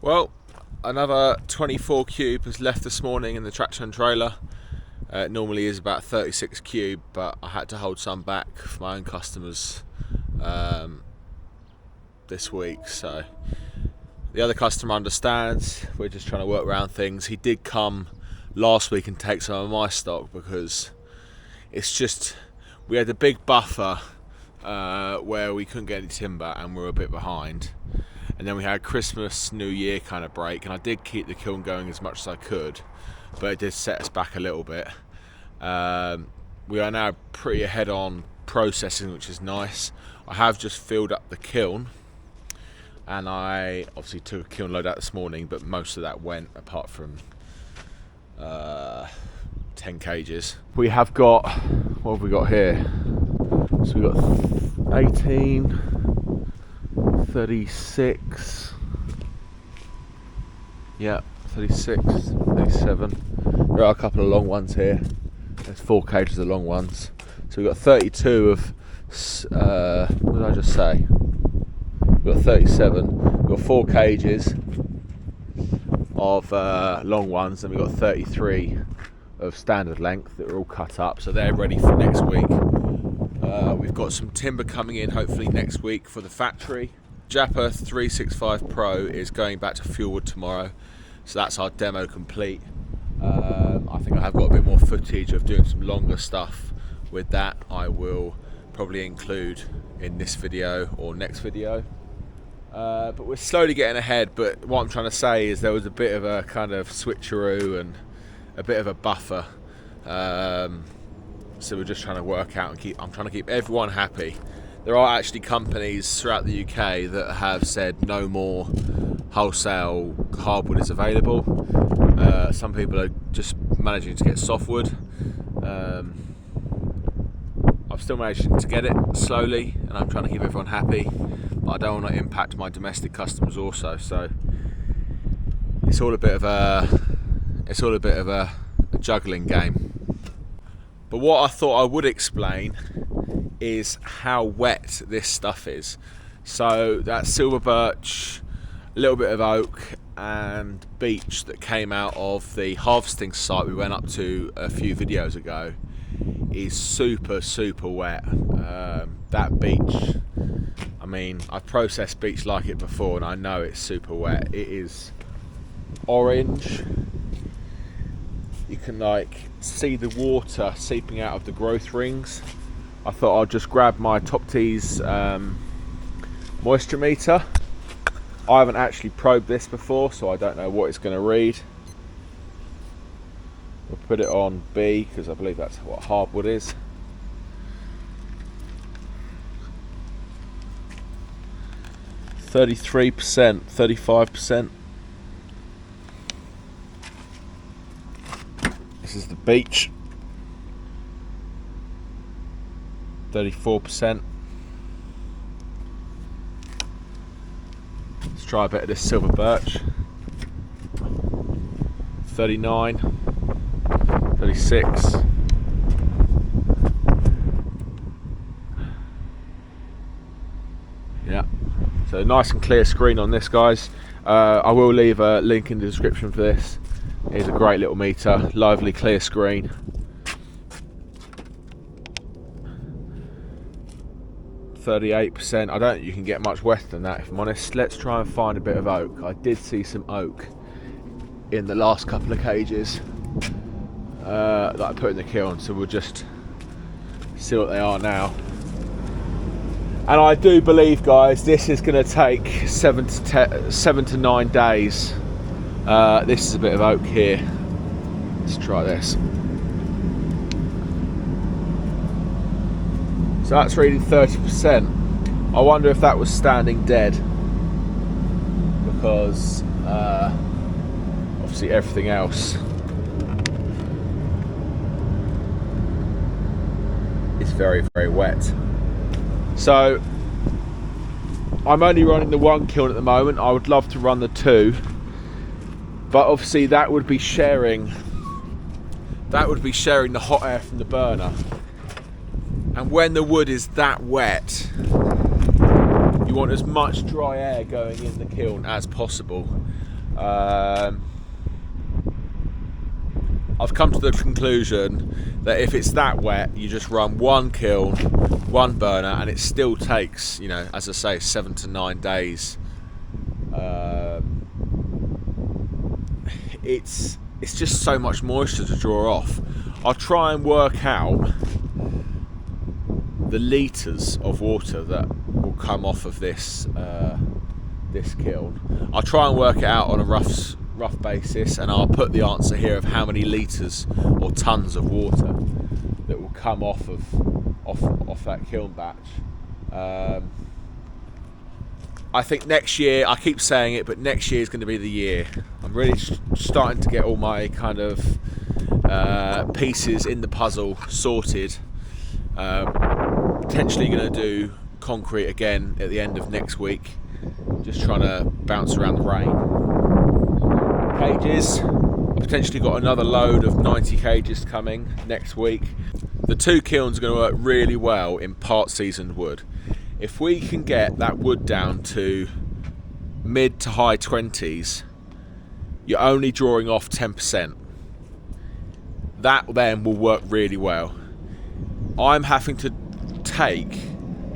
Well, another 24 cube has left this morning in the tractor and trailer. It normally is about 36 cube, but I had to hold some back for my own customers this week. So the other customer understands. We're just trying to work around things. He did come last week and take some of my stock because it's just, we had a big buffer where we couldn't get any timber and we were a bit behind. And then we had Christmas, New Year kind of break, and I did keep the kiln going as much as I could, but it did set us back a little bit. We are now pretty ahead on processing, which is nice. I have just filled up the kiln, and I obviously took a kiln load out this morning, but most of that went, apart from 10 cages. We have got, what have we got here? So we've got 18, 36, yeah, 36, 37. There are a couple of long ones here. There's 4 cages of long ones. So we've got 32 of, what did I just say? We've got 37. We've got 4 cages of long ones, and we've got 33 of standard length that are all cut up. So they're ready for next week. We've got some timber coming in hopefully next week for the factory. Japper 365 Pro is going back to Firewood tomorrow, so that's our demo complete. I think I have got a bit more footage of doing some longer stuff with that. I will probably include in this video or next video. But we're slowly getting ahead, but what I'm trying to say is there was a bit of a kind of switcheroo and a bit of a buffer. So we're just trying to work out and I'm trying to keep everyone happy. There are actually companies throughout the UK that have said no more wholesale hardwood is available. Some people are just managing to get softwood. I'm still managing to get it slowly, and I'm trying to keep everyone happy, but I don't want to impact my domestic customers also. So it's all a bit of a juggling game. But what I thought I would explain is how wet this stuff is. So that silver birch, a little bit of oak and beech that came out of the harvesting site we went up to a few videos ago is super wet. That beech, I mean, I've processed beech like it before and I know it's super wet. It is orange. You can like see the water seeping out of the growth rings. I thought I'd just grab my Top Tees moisture meter. I haven't actually probed this before, so I don't know what it's going to read. We'll put it on B because I believe that's what hardwood is. %, 35%. This is the beech. 34%. Let's try a bit of this silver birch. 39, 36. Yeah, so nice and clear screen on this, guys. I will leave a link in the description for this. It's a great little meter, lively clear screen. 38%. I don't think you can get much wetter than that, if I'm honest. Let's try and find a bit of oak. I did see some oak in the last couple of cages that I put in the kiln, so we'll just see what they are now. And I do believe, guys, this is going to take 7 to 9 days. This is a bit of oak here. Let's try this. So that's reading 30%. I wonder if that was standing dead, because obviously everything else is very wet. So I'm only running the 1 kiln at the moment. I would love to run the 2, but obviously that would be sharing the hot air from the burner. And when the wood is that wet, you want as much dry air going in the kiln as possible. I've come to the conclusion that if it's that wet, you just run one kiln, one burner, and it still takes, you know, as I say, 7 to 9 days. It's just so much moisture to draw off. I'll try and work out the litres of water that will come off of this this kiln. I'll try and work it out on a rough basis, and I'll put the answer here of how many litres or tons of water that will come off that kiln batch. I think next year, I keep saying it, but next year is going to be the year. I'm really starting to get all my kind of pieces in the puzzle sorted. Potentially going to do concrete again at the end of next week. Just trying to bounce around the rain. Cages. I've potentially got another load of 90 cages coming next week. The two kilns are going to work really well in part seasoned wood. If we can get that wood down to mid to high 20s, you're only drawing off 10%. That then will work really well. I'm having to take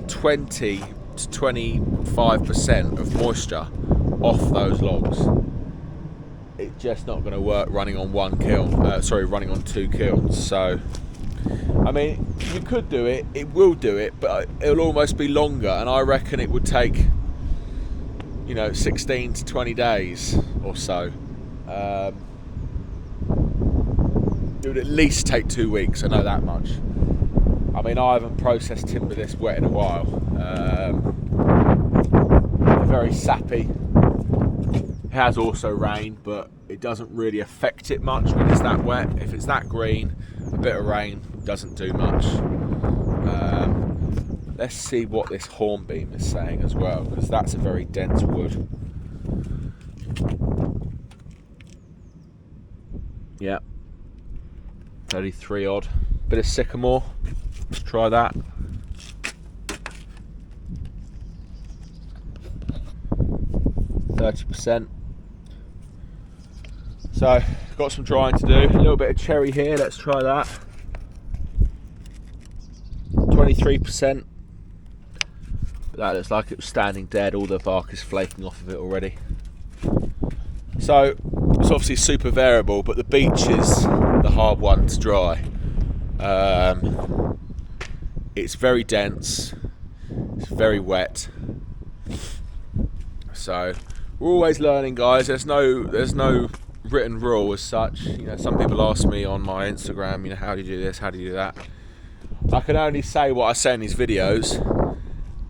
20 to 25% of moisture off those logs. It's just not going to work running on one kiln, running on two kilns. So, I mean, you could do it, it will do it, but it'll almost be longer, and I reckon it would take, you know, 16 to 20 days or so. It would at least take 2 weeks, I know that much. I mean, I haven't processed timber this wet in a while. Very sappy. It has also rained, but it doesn't really affect it much when it's that wet. If it's that green, a bit of rain doesn't do much. Let's see what this hornbeam is saying as well, because that's a very dense wood. Yeah, 33 odd. Bit of sycamore. Let's try that. %. So, got some drying to do. A little bit of cherry here. Let's try that. 23%. That looks like it was standing dead. All the bark is flaking off of it already. So, it's obviously super variable, but the beech is the hard one to dry. It's very dense. It's very wet. So, we're always learning, guys. There's no written rule as such. You know, some people ask me on my Instagram, you know, how do you do this, how do you do that? I can only say what I say in these videos,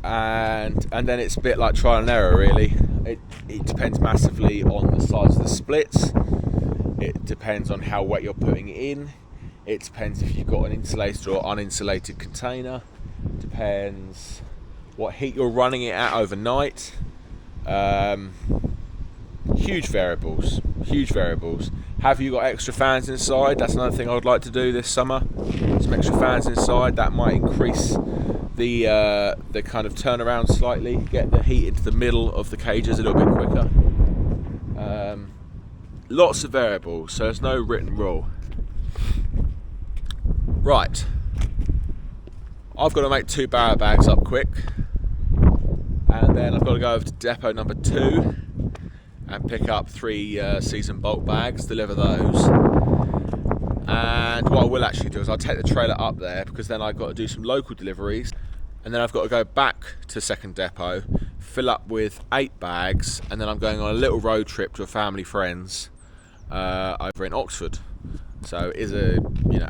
and then it's a bit like trial and error, really. It depends massively on the size of the splits. It depends on how wet you're putting it in. It depends if you've got an insulated or uninsulated container. It depends what heat you're running it at overnight. Huge variables. Have you got extra fans inside? That's another thing I would like to do this summer. Some extra fans inside. That might increase the kind of turnaround slightly, get the heat into the middle of the cages a little bit quicker. Lots of variables, so there's no written rule. Right, I've got to make 2 barrow bags up quick, and then I've got to go over to depot number 2 and pick up 3 season bulk bags, deliver those. And what I will actually do is I'll take the trailer up there, because then I've got to do some local deliveries, and then I've got to go back to second depot, fill up with 8 bags, and then I'm going on a little road trip to a family friend's over in Oxford. So it is a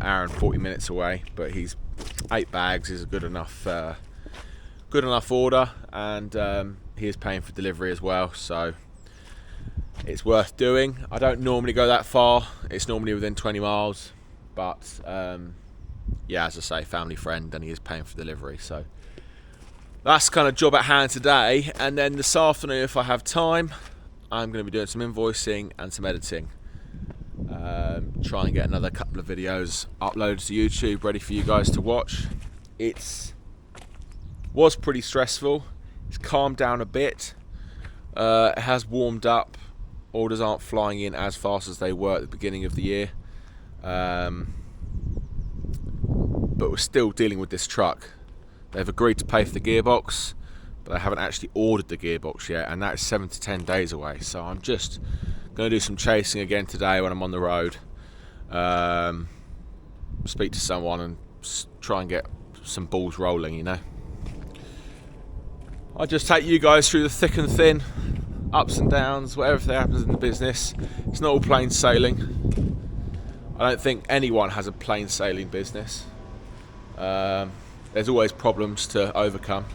hour and 40 minutes away, but 8 bags is a good enough order, and he is paying for delivery as well, so it's worth doing. I don't normally go that far. It's normally within 20 miles, but yeah, as I say, family friend, and he is paying for delivery, so that's kind of job at hand today. And then this afternoon, if I have time, I'm going to be doing some invoicing and some editing. Try and get another couple of videos uploaded to YouTube ready for you guys to watch. It was pretty stressful. It's calmed down a bit. It has warmed up Orders aren't flying in as fast as they were at the beginning of the year. But we're still dealing with this truck. They've agreed to pay for the gearbox, but they haven't actually ordered the gearbox yet, and that's 7 to 10 days away. So I'm just going to do some chasing again today when I'm on the road. Speak to someone and try and get some balls rolling, you know. I just take you guys through the thick and thin, ups and downs, whatever happens in the business. It's not all plain sailing. I don't think anyone has a plain sailing business. There's always problems to overcome.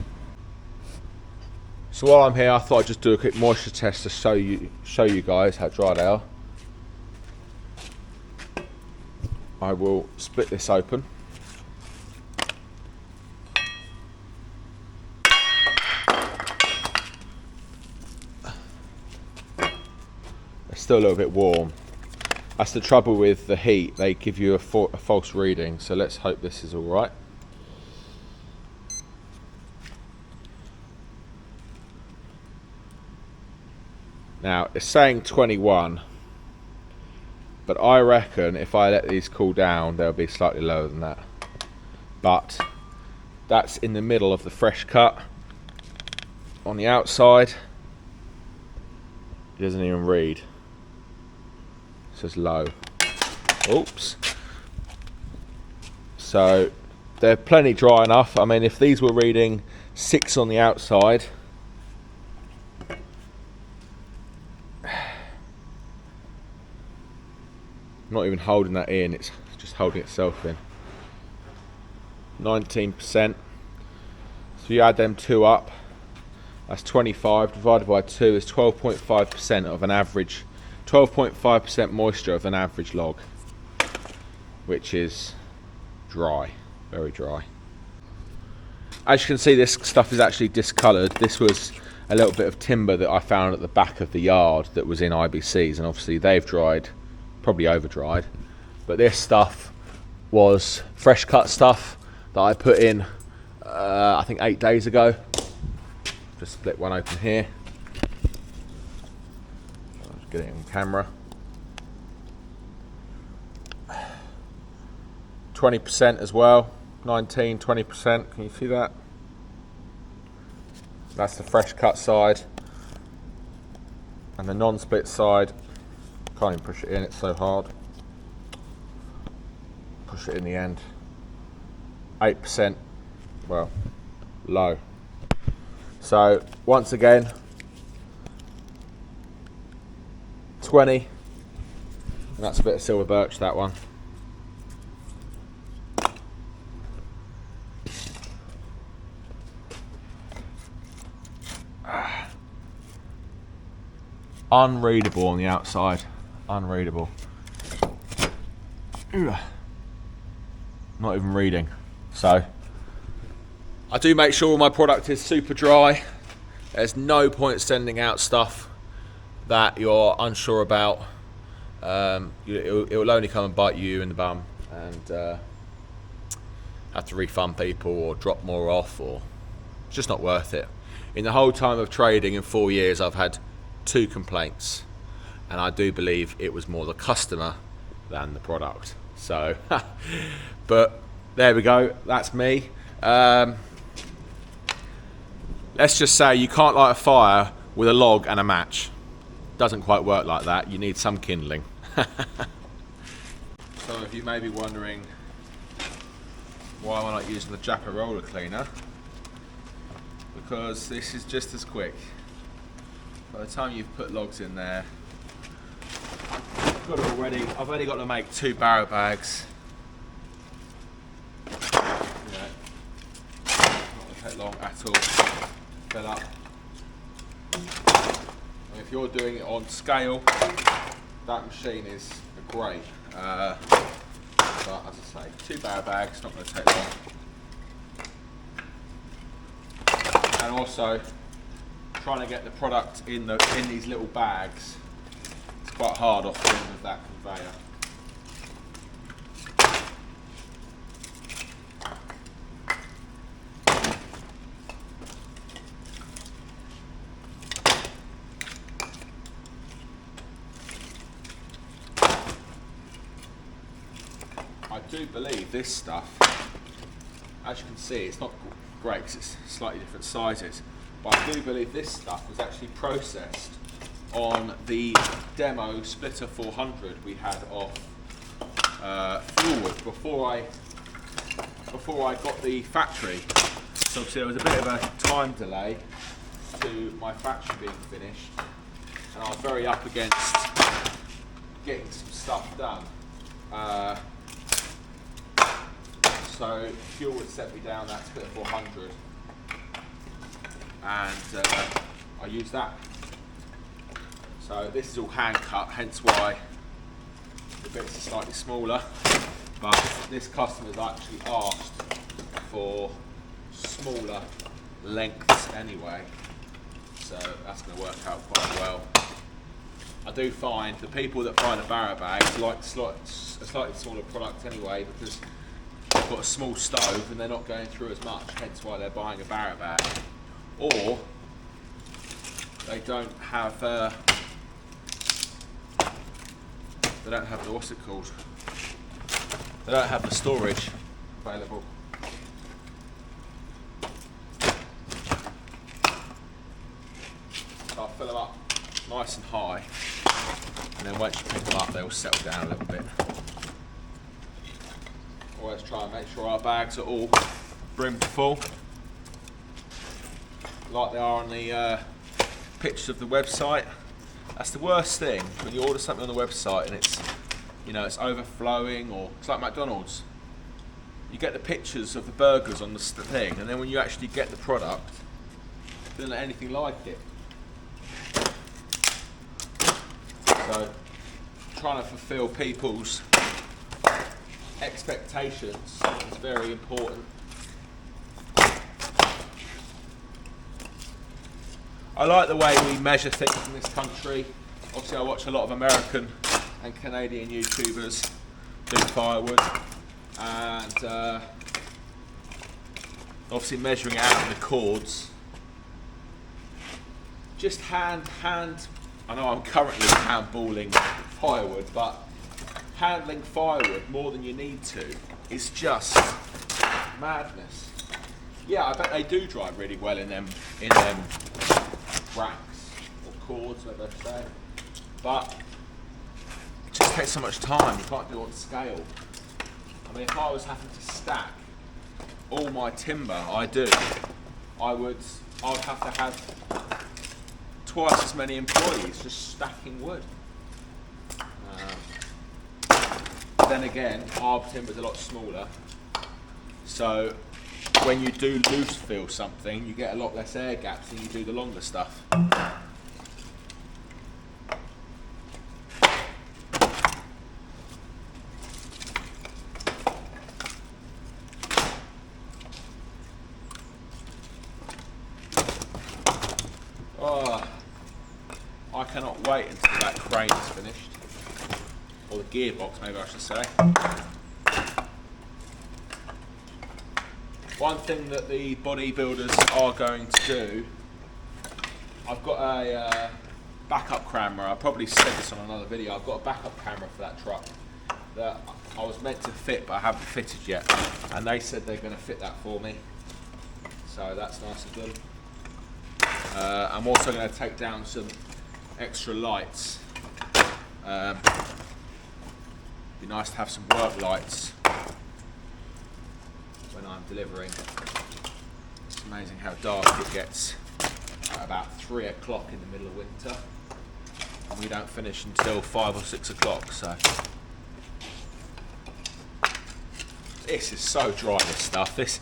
So while I'm here, I thought I'd just do a quick moisture test to show you guys how dry they are. I will split this open. It's still a little bit warm. That's the trouble with the heat, they give you a false reading, so let's hope this is all right. Now, it's saying 21, but I reckon if I let these cool down, they'll be slightly lower than that. But that's in the middle of the fresh cut. On the outside, it doesn't even read. It says low. Oops. So they're plenty dry enough. I mean, if these were reading 6 on the outside, not even holding that in, it's just holding itself in. 19%. So you add them 2 up, that's 25 divided by 2 is 12.5% of an average, 12.5% moisture of an average log, which is dry, very dry. As you can see, this stuff is actually discoloured. This was a little bit of timber that I found at the back of the yard that was in IBCs, and obviously they've dried, probably over dried, but this stuff was fresh cut stuff that I put in I think 8 days ago. Just split one open here, I'll just get it on camera. 20% as well, 19-20%, can you see that? That's the fresh cut side, and the non-split side, can't even push it in, it's so hard. Push it in the end. 8%, well, low. So once again, 20, and that's a bit of silver birch, that one. Unreadable on the outside. Unreadable. Not even reading. So I do make sure my product is super dry. There's no point sending out stuff that you're unsure about. It will only come and bite you in the bum, and have to refund people or drop more off, or it's just not worth it. In the whole time of trading in 4 years, I've had 2 complaints, and I do believe it was more the customer than the product. So but there we go, that's me. Let's just say you can't light a fire with a log and a match. Doesn't quite work like that, you need some kindling. So if you may be wondering why am I not using the Japa roller cleaner, because this is just as quick. By the time you've put logs in there, I've only got to make 2 barrow bags. Yeah, not going to take long at all. Fill up. And if you're doing it on scale, that machine is great. But as I say, 2 barrow bags, not going to take long. And also, trying to get the product in these little bags, it's quite hard off the end of that conveyor. do believe this stuff, as you can see, it's not great because it's slightly different sizes, but I do believe this stuff was actually processed on the demo splitter 400 we had off Firewood before I got the factory. So obviously there was a bit of a time delay to my factory being finished, and I was very up against getting some stuff done. So Firewood sent me down that splitter 400, and I used that. So this is all hand cut, hence why the bits are slightly smaller. But this customer's actually asked for smaller lengths anyway, so that's going to work out quite well. I do find the people that buy the barrow bags like a slightly smaller product anyway, because they've got a small stove and they're not going through as much, hence why they're buying a barrow bag. Or they don't have what's it called? They don't have the storage available. So I'll fill them up nice and high, and then once you pick them up, they'll settle down a little bit. Always try and make sure our bags are all brimmed full, like they are on the pictures of the website. That's the worst thing, when you order something on the website and it's, you know, it's overflowing, or it's like McDonald's. You get the pictures of the burgers on the thing, and then when you actually get the product, it doesn't look anything like it. So, trying to fulfill people's expectations is very important. I like the way we measure things in this country. Obviously I watch a lot of American and Canadian YouTubers do firewood, and obviously measuring it out in the cords. Just hand, I know I'm currently handballing firewood, but handling firewood more than you need to is just madness. Yeah, I bet they do dry really well in them racks or cords, whatever they say, but it just takes so much time. You can't do it on scale. I mean, if I was having to stack all my timber I would have to have twice as many employees just stacking wood. Then again, our timber's a lot smaller, so when you do loose fill something, you get a lot less air gaps than you do the longer stuff. Oh, I cannot wait until that crane is finished, or the gearbox maybe I should say. One thing that the bodybuilders are going to do, I've got a backup camera. I probably said this on another video. I've got a backup camera for that truck that I was meant to fit, but I haven't fitted yet. And they said they're going to fit that for me, so that's nice of them. I'm also going to take down some extra lights. Be nice to have some work lights when I'm delivering. It's amazing how dark it gets at about 3 o'clock in the middle of winter, and we don't finish until 5 or 6 o'clock. So this is so dry, this stuff. This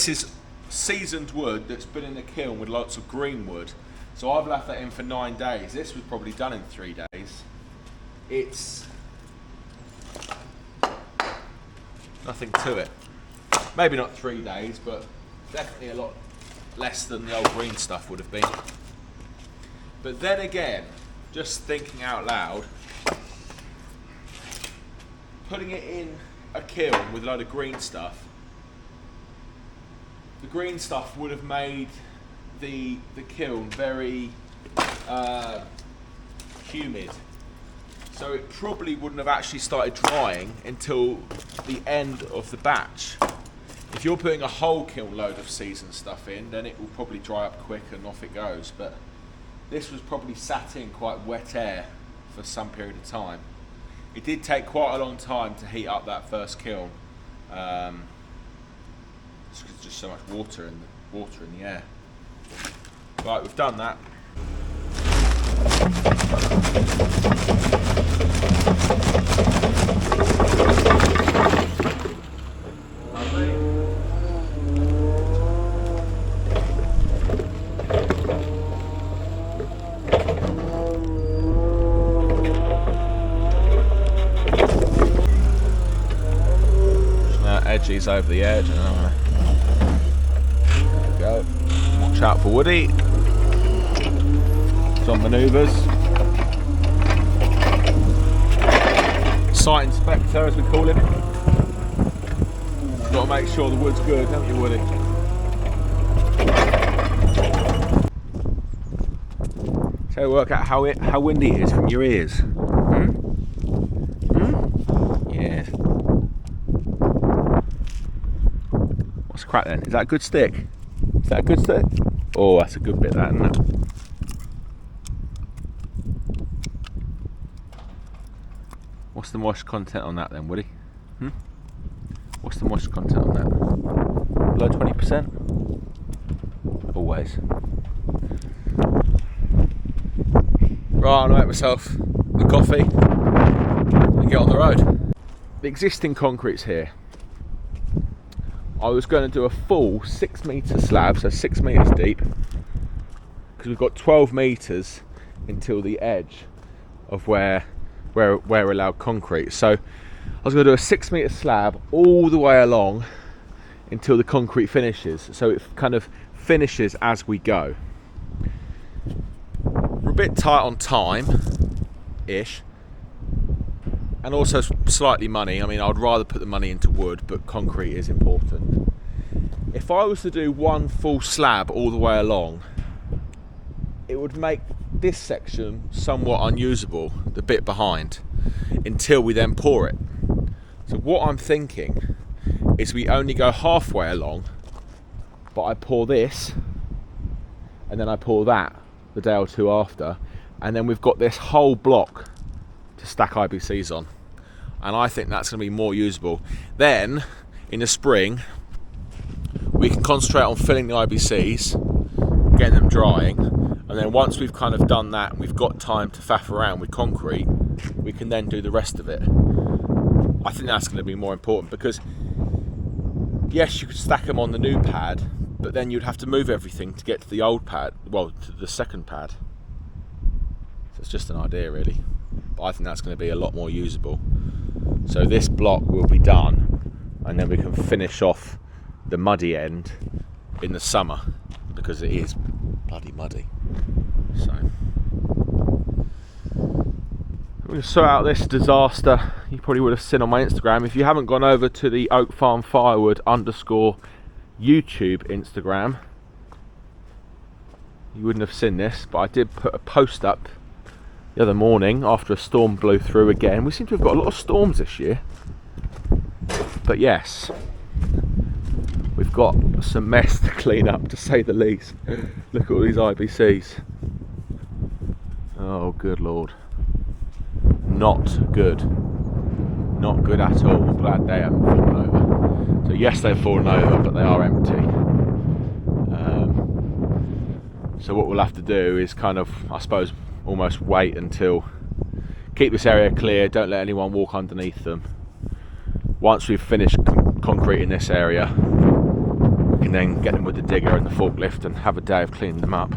is seasoned wood that's been in the kiln with lots of green wood. So I've left that in for 9 days. This was probably done in 3 days. It's nothing to it. Maybe not 3 days, but definitely a lot less than the old green stuff would have been. But then again, just thinking out loud, putting it in a kiln with a load of green stuff, the green stuff would have made the kiln very humid. So it probably wouldn't have actually started drying until the end of the batch. If you're putting a whole kiln load of seasoned stuff in, then it will probably dry up quick and off it goes. But this was probably sat in quite wet air for some period of time. It did take quite a long time to heat up that first kiln. Just 'cause there's just so much water in the air. Right, we've done that. Edges over the edge, and there we go. Watch out for Woody. Some manoeuvres. Site inspector, as we call him. Got to make sure the wood's good, haven't you, Woody? So work out how windy it is from your ears. Yes. What's the crack then? Is that a good stick? Is that a good stick? Oh, that's a good bit, that, isn't it? What's the moisture content on that then, Woody? What's the moisture content on that? Below 20%? Always. Right, I'll make myself a coffee and get on the road. The existing concrete's here. I was going to do a full 6 metre slab, so 6 metres deep, because we've got 12 metres until the edge of where we're allowed concrete. So I was going to do a 6 metre slab all the way along until the concrete finishes, so it kind of finishes as we go. We're a bit tight on time-ish, and also slightly money. I mean, I'd rather put the money into wood, but concrete is important. If I was to do one full slab all the way along, it would make this section somewhat unusable, the bit behind, until we then pour it. So what I'm thinking is we only go halfway along, but I pour this, and then I pour that the day or two after, and then we've got this whole block to stack IBCs on, and I think that's going to be more usable. Then in the spring we can concentrate on filling the IBCs, getting them drying, and then once we've kind of done that and we've got time to faff around with concrete, we can then do the rest of it. I think that's going to be more important, because yes, you could stack them on the new pad, but then you'd have to move everything to get to the old pad, well, to the second pad. So it's just an idea really, but I think that's going to be a lot more usable. So this block will be done, and then we can finish off the muddy end in the summer, because it is bloody muddy. So I'm going to sort out this disaster. You probably would have seen on my Instagram. If you haven't gone over to the Oak Farm Firewood _ YouTube Instagram, you wouldn't have seen this, but I did put a post up the other morning after a storm blew through again. We seem to have got a lot of storms this year, but yes, we've got some mess to clean up, to say the least. Look at all these IBCs. Oh good lord, not good, not good at all. I'm glad they haven't fallen over. So yes, they've fallen over, but they are empty. So what we'll have to do is kind of, I suppose, almost wait until, keep this area clear, don't let anyone walk underneath them. Once we've finished concrete in this area, we can then get them with the digger and the forklift and have a day of cleaning them up.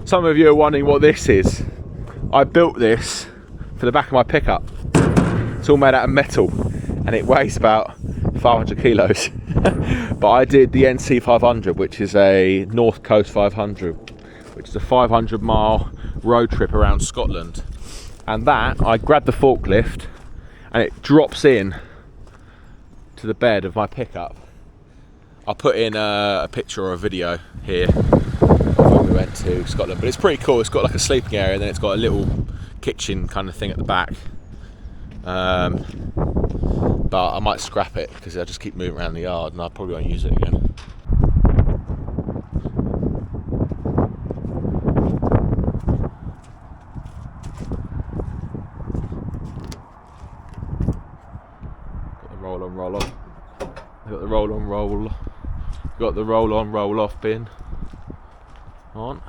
Some of you are wondering what this is. I built this for the back of my pickup. It's all made out of metal and it weighs about 500 kilos. But I did the NC 500, which is a North Coast 500, which is a 500-mile road trip around Scotland. And that, I grabbed the forklift and it drops in to the bed of my pickup. I'll put in a picture or a video here of when we went to Scotland, but it's pretty cool. It's got like a sleeping area and then it's got a little kitchen kind of thing at the back. But I might scrap it because I just keep moving around the yard and I probably won't use it again. Roll on. Got the roll on, roll. Got the roll on, roll off bin on.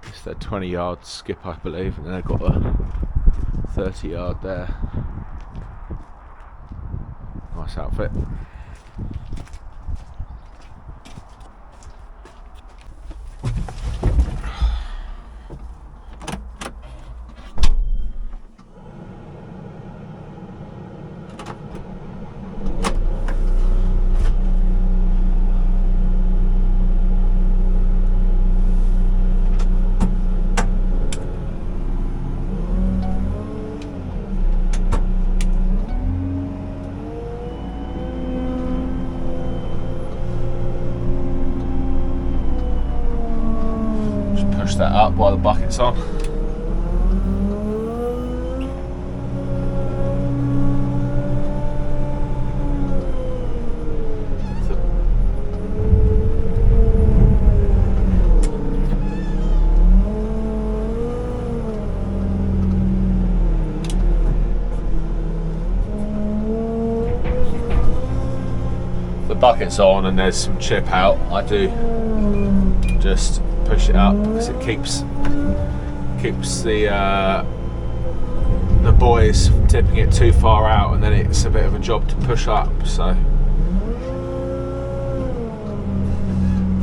It's their 20-yard skip, I believe, and then I've got a 30-yard there. Nice outfit. That up while the bucket's on. The bucket's on and there's some chip out. I do just push it up because it keeps the buoys from tipping it too far out, and then it's a bit of a job to push up. So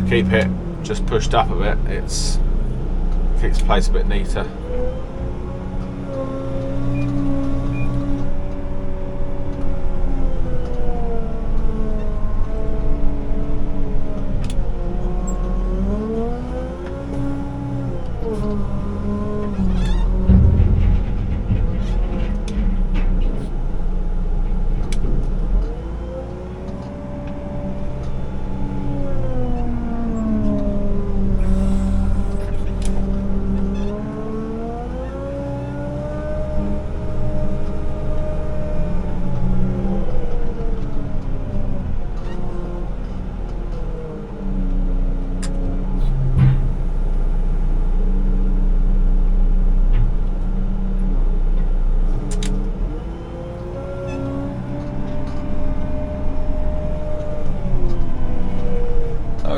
keep it just pushed up a bit, it keeps the place a bit neater.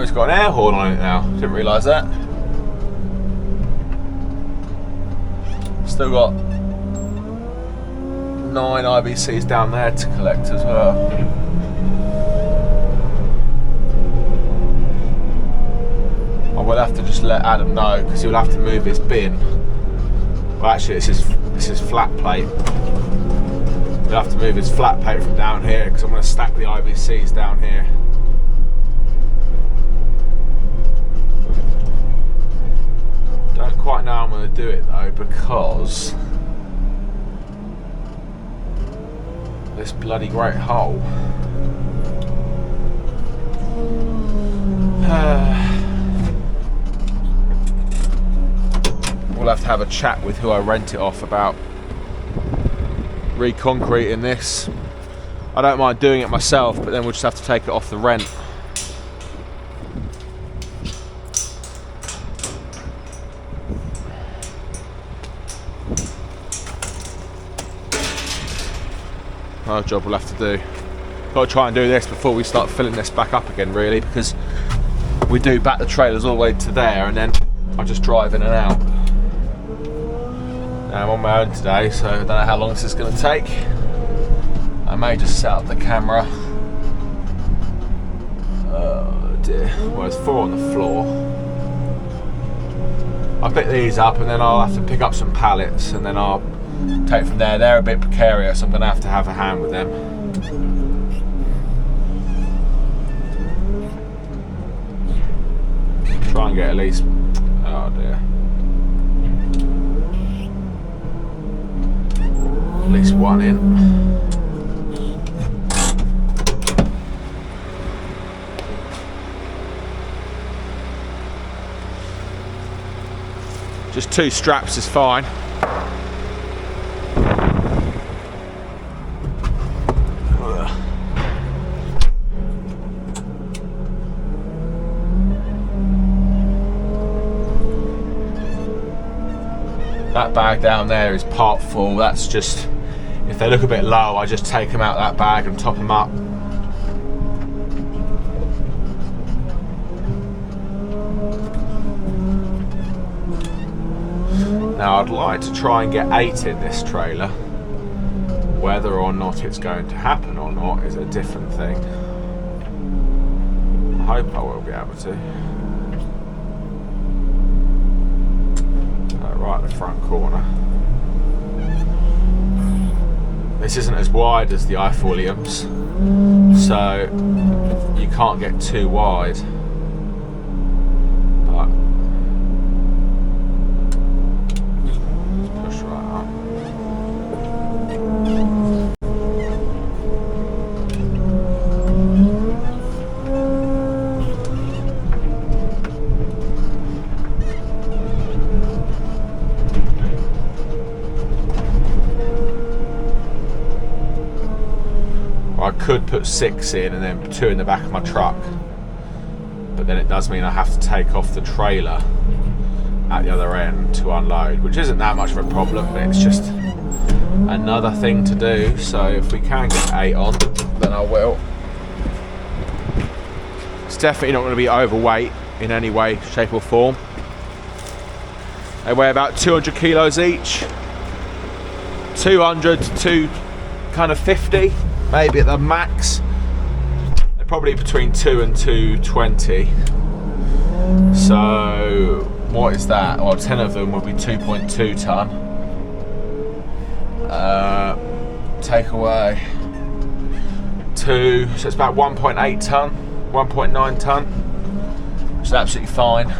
It's got an air horn on it now, didn't realise that. Still got 9 IBCs down there to collect as well. I will have to just let Adam know because he'll have to move his bin. Well, actually, this is flat plate. He'll have to move his flat plate from down here because I'm going to stack the IBCs down here. Don't quite know how I'm going to do it though because this bloody great hole. We'll have to have a chat with who I rent it off about reconcreting this. I don't mind doing it myself, but then we'll just have to take it off the rent. Another job we'll have to do. Got to try and do this before we start filling this back up again, really, because we do back the trailers all the way to there and then I just drive in and out. Now I'm on my own today, so I don't know how long this is going to take. I may just set up the camera. Oh dear. Well, there's 4 on the floor. I'll pick these up and then I'll have to pick up some pallets and then I'll take from there. They're a bit precarious, I'm going to have a hand with them. Try and get at least, oh dear, at least one in. Just 2 straps is fine. That bag down there is part full. That's just, if they look a bit low, I just take them out of that bag and top them up. Now I'd like to try and get 8 in this trailer. Whether or not it's going to happen or not is a different thing. I hope I will be able to. Right at the front corner. This isn't as wide as the i-Fulliums, so you can't get too wide. But just push right up. I could put 6 in and then 2 in the back of my truck, but then it does mean I have to take off the trailer at the other end to unload, which isn't that much of a problem, but it's just another thing to do. So if we can get 8 on, then I will. It's definitely not going to be overweight in any way, shape or form. They weigh about 200 kilos each, 200 to kind of 50. Maybe at the max. They're probably between 2 and 220. So what is that? Well, 10 of them will be 2.2 ton. Take away 2, so it's about 1.8 ton, 1.9 ton, which is absolutely fine.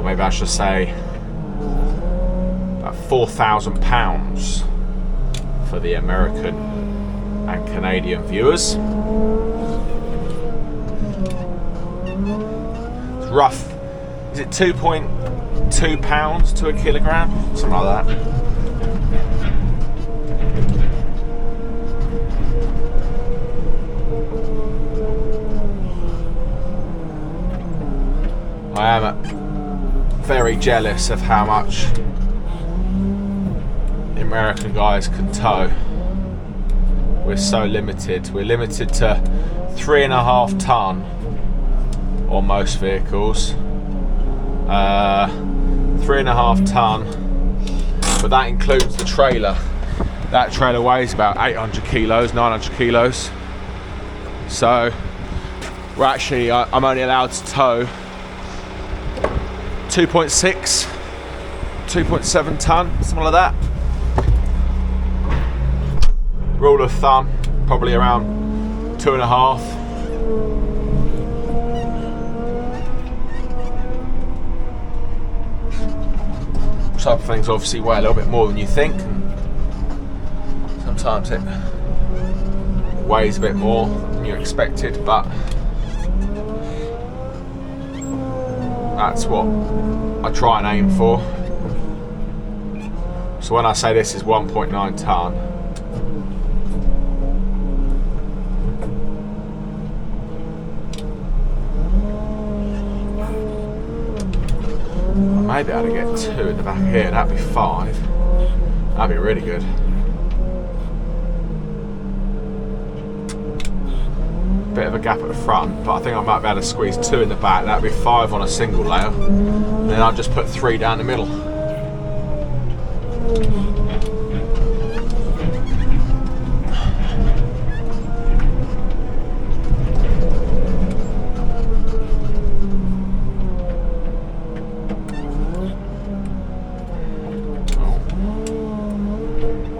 Maybe I should say about £4,000 for the American and Canadian viewers. It's rough. Is it 2.2 pounds to a kilogram? Something like that. I am very jealous of how much the American guys can tow. We're so limited. We're limited to 3.5 ton on most vehicles. 3.5 ton, but that includes the trailer. That trailer weighs about 800 kilos, 900 kilos. So we're actually, I'm only allowed to tow 2.6, 2.7 ton, something like that. Rule of thumb, probably around 2.5. Some things obviously weigh a little bit more than you think. Sometimes it weighs a bit more than you expected, but that's what I try and aim for. So when I say this is 1.9 ton, I may be able to get 2 in the back here. That'd be 5. That'd be really good. Bit of a gap at the front, but I think I might be able to squeeze 2 in the back. That'd be 5 on a single layer, and then I'll just put 3 down the middle.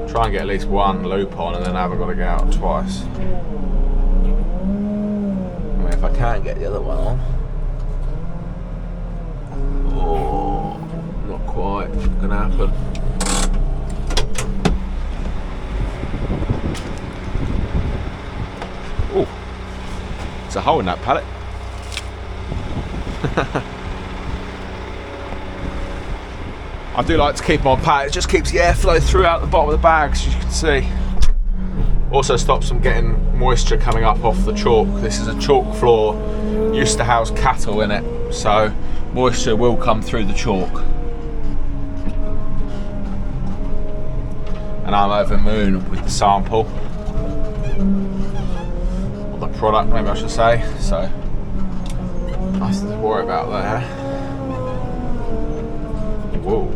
Try and get at least 1 loop on, and then I haven't got to get out twice. If I can't get the other one on. Oh, not quite gonna happen. Oh, there's a hole in that pallet. I do like to keep them on pallet. It just keeps the airflow throughout the bottom of the bag, as you can see. Also stops them getting moisture coming up off the chalk. This is a chalk floor, used to house cattle in it, so moisture will come through the chalk. And I'm over the moon with the sample, or the product maybe I should say, so nothing to worry about there. Whoa.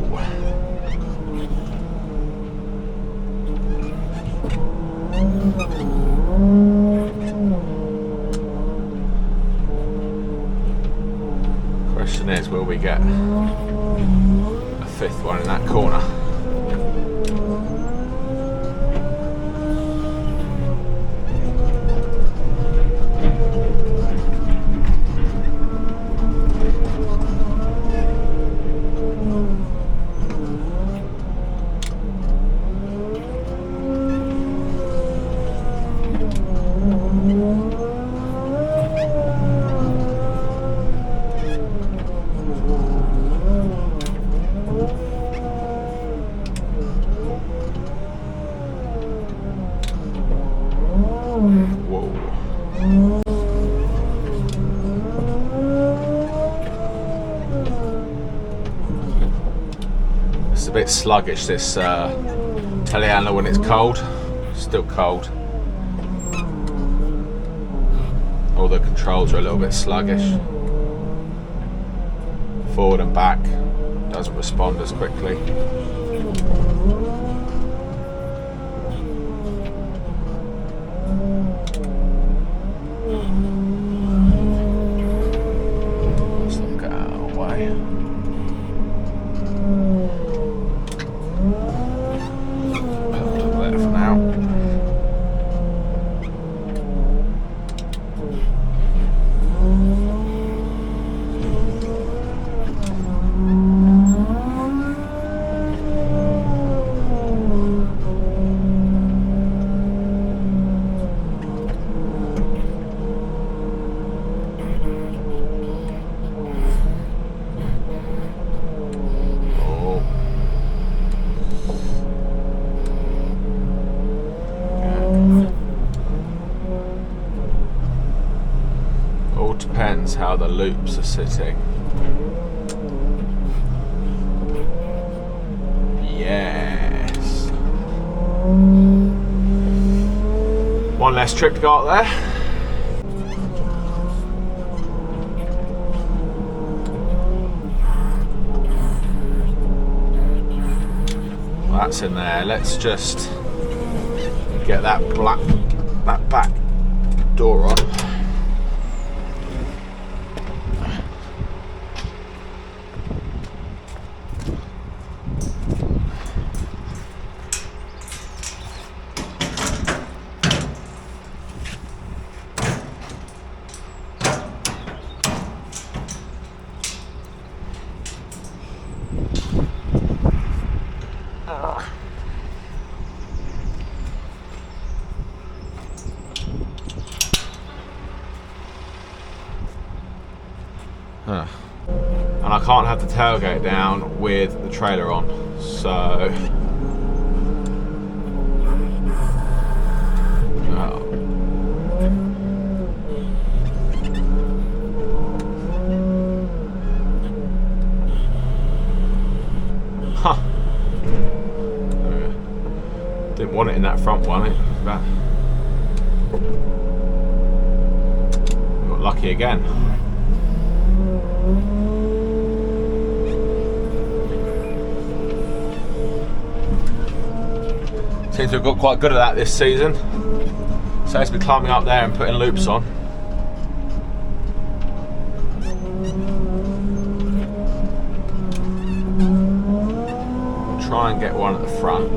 Question is, will we get a fifth one in that corner? It's a bit sluggish, this telehandler, when it's cold. Still cold. All the controls are a little bit sluggish. Forward and back doesn't respond as quickly. Let's not get out of the way. There for now. Depends how the loops are sitting. Yes. One less trip to go up there. Well, that's in there. Let's just get that back door on. And I can't have the tailgate down with the trailer on, so didn't want it in that front one. We got lucky again. Seems to have got quite good at that this season. So it's been climbing up there and putting loops on. Try and get one at the front.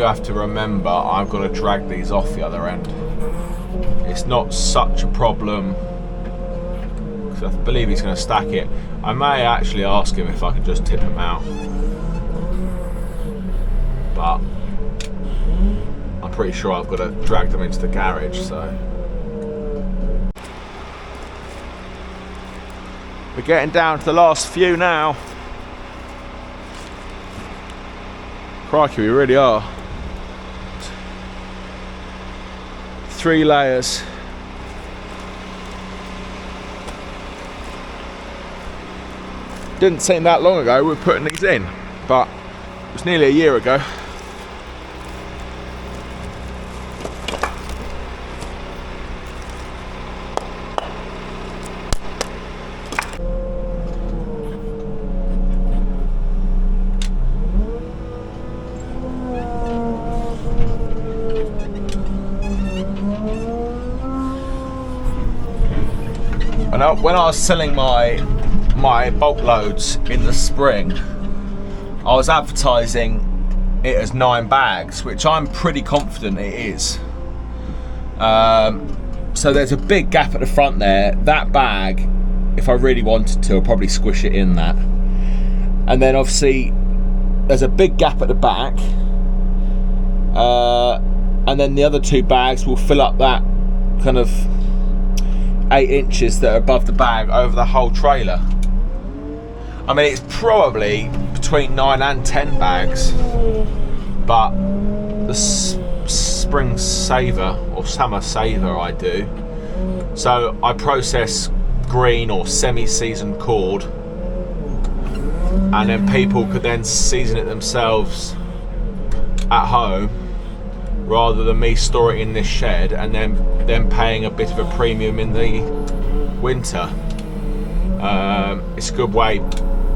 have to remember I've got to drag these off the other end. It's not such a problem, because I believe he's going to stack it. I may actually ask him if I can just tip him out, but I'm pretty sure I've got to drag them into the garage, so. We're getting down to the last few now. Crikey, we really are. 3 layers. Didn't seem that long ago we were putting these in, but it was nearly a year ago. When I was selling my bulk loads in the spring, I was advertising it as 9 bags, which I'm pretty confident it is. So there's a big gap at the front there. That bag, if I really wanted to, I'll probably squish it in that. And then obviously there's a big gap at the back, and then the other 2 bags will fill up that kind of 8 inches that are above the bag over the whole trailer. I mean, it's probably between 9 and 10 bags, but the spring saver or summer saver I do, so I process green or semi-seasoned cord, and then people could then season it themselves at home, rather than me store it in this shed and then paying a bit of a premium in the winter. It's a good way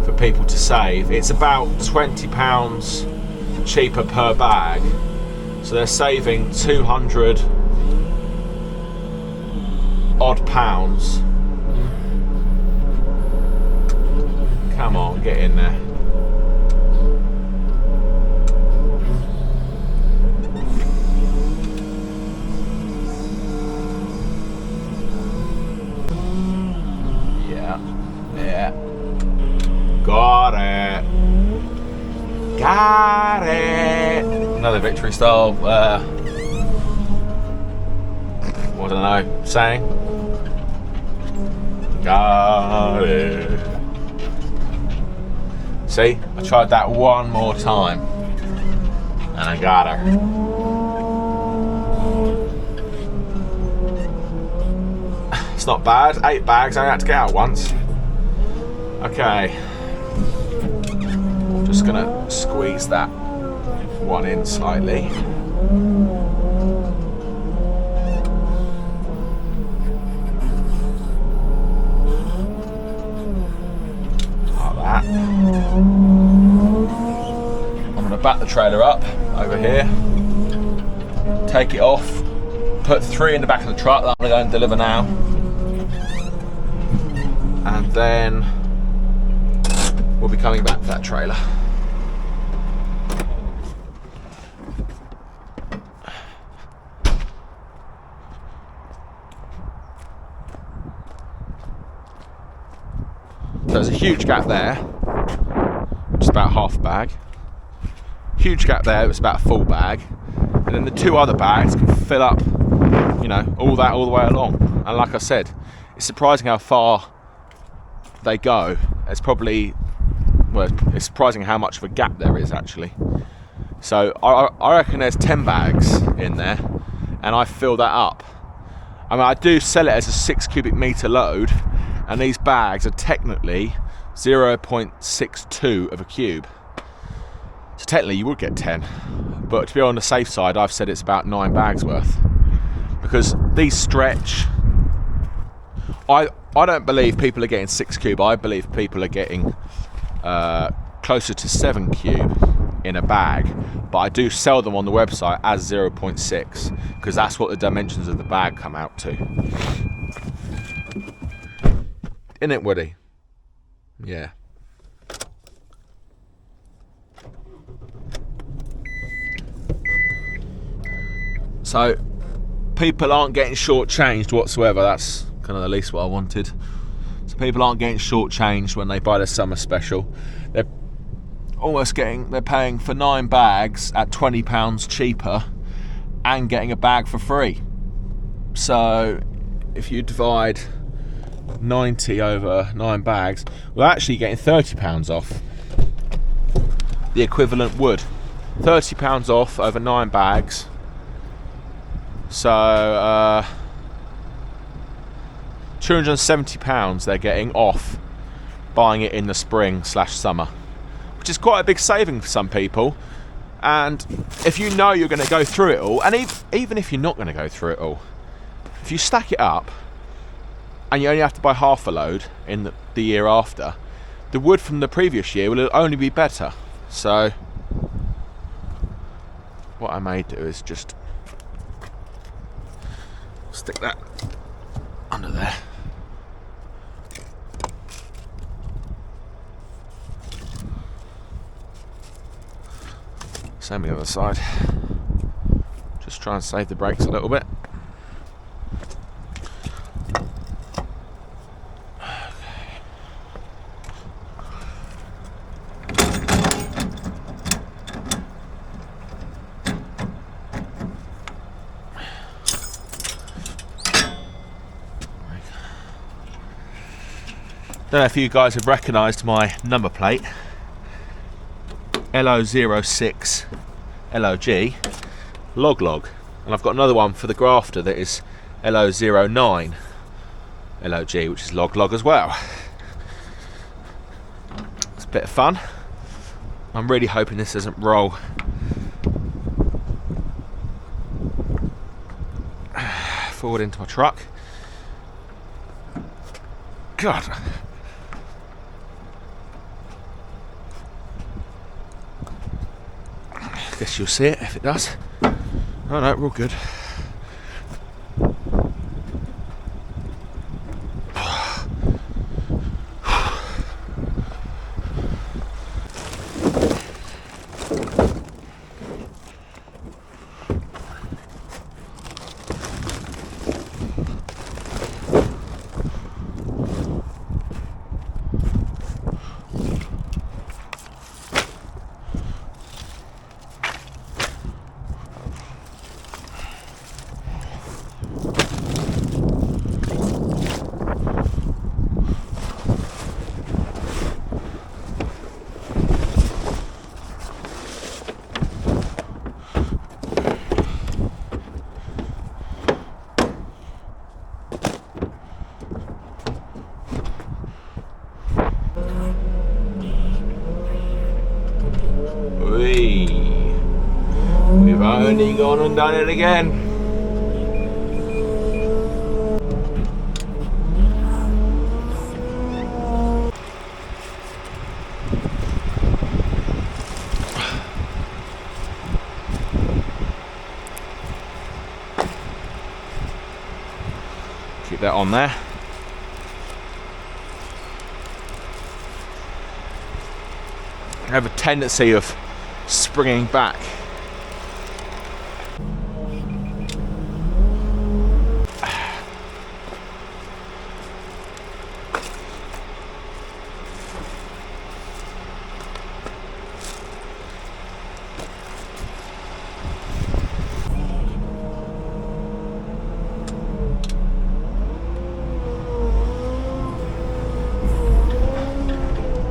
for people to save. It's about £20 cheaper per bag, so they're saving 200 odd pounds. Come on, get in there. Yeah. Got it. Got it. Another victory style, I don't know, saying. Got it. See, I tried that one more time and I got her. It's not bad. 8 bags, I had to get out once. Okay, just gonna squeeze that one in slightly. Like that. I'm gonna back the trailer up over here, take it off, put 3 in the back of the truck that I'm gonna go and deliver now, and then we'll be coming back to that trailer. So there's a huge gap there, which is about half a bag. Huge gap there, it's about a full bag. And then the 2 other bags can fill up, you know, all that all the way along. And like I said, it's surprising how far they go. It's probably, well, it's surprising how much of a gap there is actually. So I reckon there's 10 bags in there, and I fill that up. I mean, I do sell it as a 6 cubic metre load, and these bags are technically 0.62 of a cube. So technically you would get 10, but to be on the safe side, I've said it's about 9 bags worth, because these stretch. I don't believe people are getting 6 cube. I believe people are getting closer to 7 cube in a bag, but I do sell them on the website as 0.6 because that's what the dimensions of the bag come out to. Isn't it, Woody? Yeah. So people aren't getting shortchanged whatsoever. That's kind of the least what I wanted. So people aren't getting shortchanged when they buy the summer special. They're paying for 9 bags at £20 cheaper and getting a bag for free. So if you divide 90 over 9 bags, we're actually getting £30 off the equivalent wood. £30 off over 9 bags. So £270 they're getting off buying it in the spring/summer, which is quite a big saving for some people. And if you know you're going to go through it all, and even if you're not going to go through it all, if you stack it up and you only have to buy half a load in the year after, the wood from the previous year will only be better. So what I may do is just stick that under there. Same the other side. Just try and save the brakes a little bit. Don't know if you guys have recognised my number plate, LO06 LOG, log, and I've got another one for the grafter that is LO09 LOG, which is log as well. It's a bit of fun. I'm really hoping this doesn't roll forward into my truck. God. Guess you'll see it if it does. Oh no, we're all good. We've only gone and done it again. Keep that on there. I have a tendency of springing back.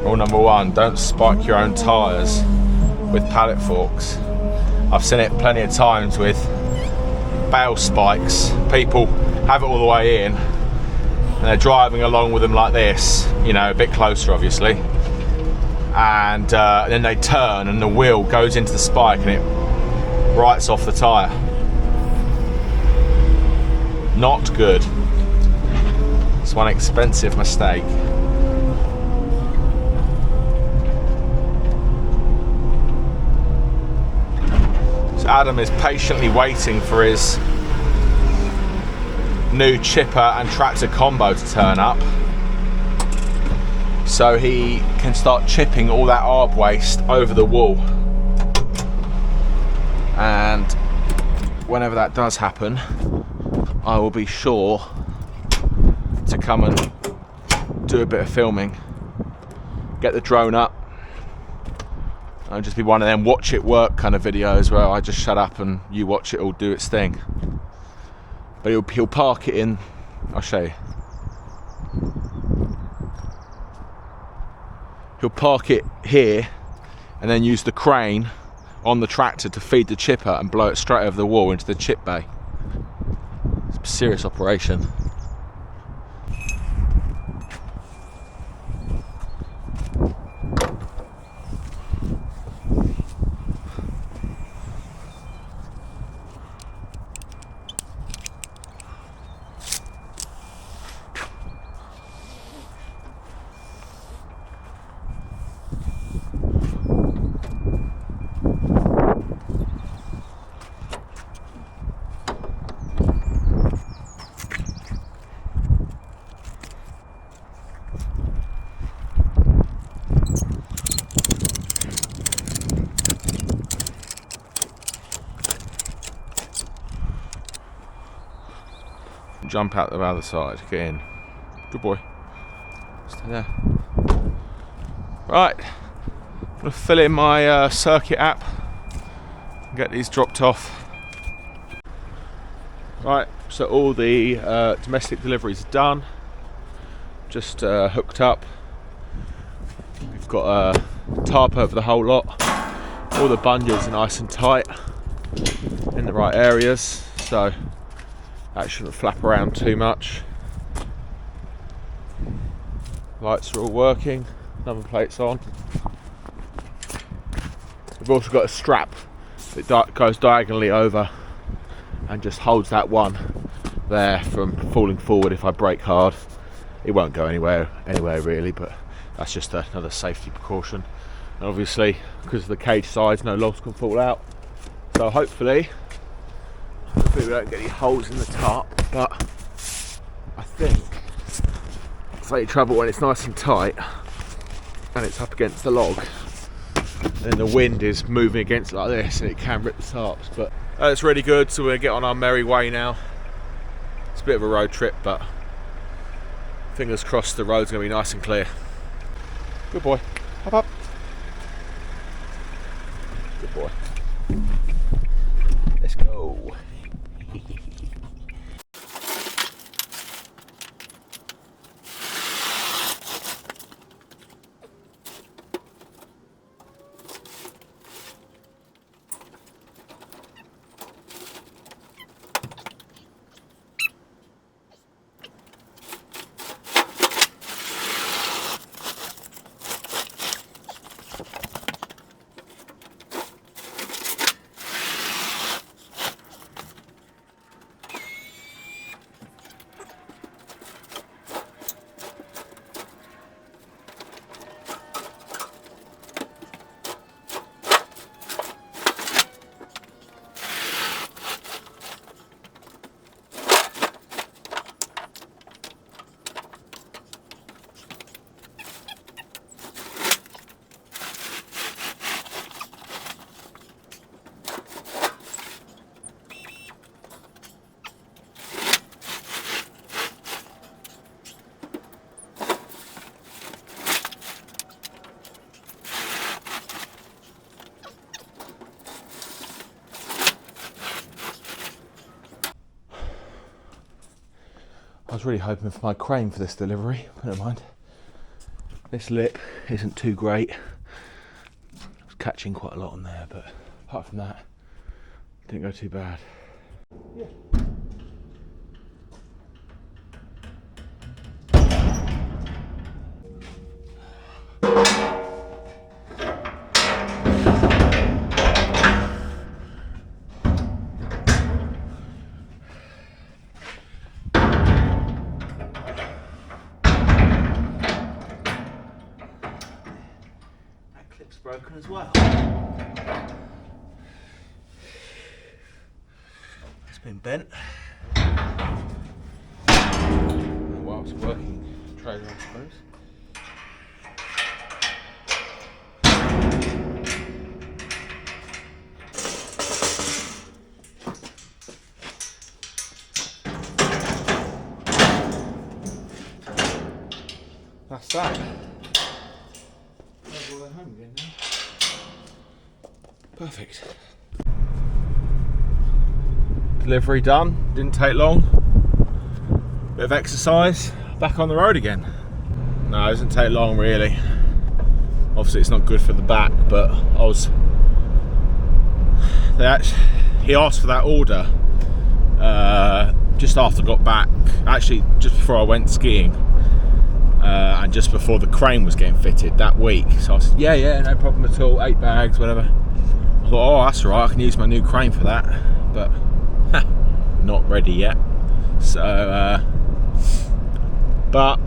Rule number 1, don't spike your own tyres with pallet forks. I've seen it plenty of times with bale spikes. People have it all the way in and they're driving along with them like this, you know, a bit closer obviously, and then they turn and the wheel goes into the spike and it writes off the tyre. Not good. It's one expensive mistake. Adam is patiently waiting for his new chipper and tractor combo to turn up so he can start chipping all that arb waste over the wall. And whenever that does happen, I will be sure to come and do a bit of filming, get the drone up, and just be one of them watch it work kind of videos where I just shut up and you watch it all do its thing. But he'll park it in, I'll show you. He'll park it here and then use the crane on the tractor to feed the chipper and blow it straight over the wall into the chip bay. It's a serious operation. Jump out the other side, get in. Good boy. Stay there. Right, I'm gonna fill in my circuit app and get these dropped off. Right, so all the domestic deliveries are done. Just hooked up. We've got a tarp over the whole lot. All the bungees are nice and tight in the right areas, so that shouldn't flap around too much. Lights are all working, number plates on. We've also got a strap that goes diagonally over and just holds that one there from falling forward if I brake hard. It won't go anywhere really, but that's just another safety precaution. And obviously, because of the cage size, no logs can fall out. So hopefully we don't get any holes in the tarp, but I think it's only trouble when it's nice and tight and it's up against the log and the wind is moving against it like this and it can rip the tarps. But it's really good, so we're going to get on our merry way now. It's a bit of a road trip, but fingers crossed the road's going to be nice and clear. Good boy. Hop up. Good boy. Let's go. I was really hoping for my crane for this delivery, but never mind. This lip isn't too great. I was catching quite a lot on there, but apart from that, didn't go too bad. Yeah. Broken as well. It's been bent. While it's working, trailer, I suppose. that's that. All the way home again now. Perfect. Delivery done, didn't take long. Bit of exercise, back on the road again. No, it doesn't take long really. Obviously it's not good for the back, but he asked for that order just after I got back, actually just before I went skiing, and just before the crane was getting fitted that week. So I said, yeah, no problem at all, 8 bags, whatever. I thought, oh, that's all right, I can use my new crane for that, but not ready yet. So, but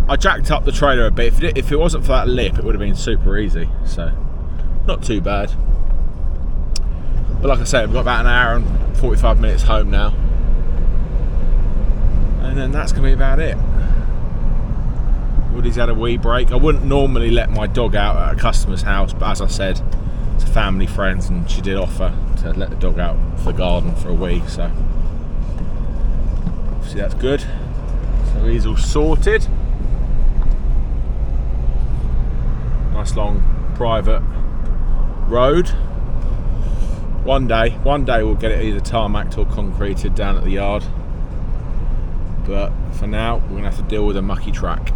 I jacked up the trailer a bit. If it wasn't for that lip, it would have been super easy. So, not too bad. But like I said, we've got about an hour and 45 minutes home now. And then that's going to be about it. Woody's had a wee break. I wouldn't normally let my dog out at a customer's house, but as I said, it's a family friends, and she did offer to let the dog out for the garden for a wee. So, obviously that's good. So he's all sorted. Nice long private road. One day we'll get it either tarmacked or concreted down at the yard. But for now, we're gonna have to deal with a mucky track.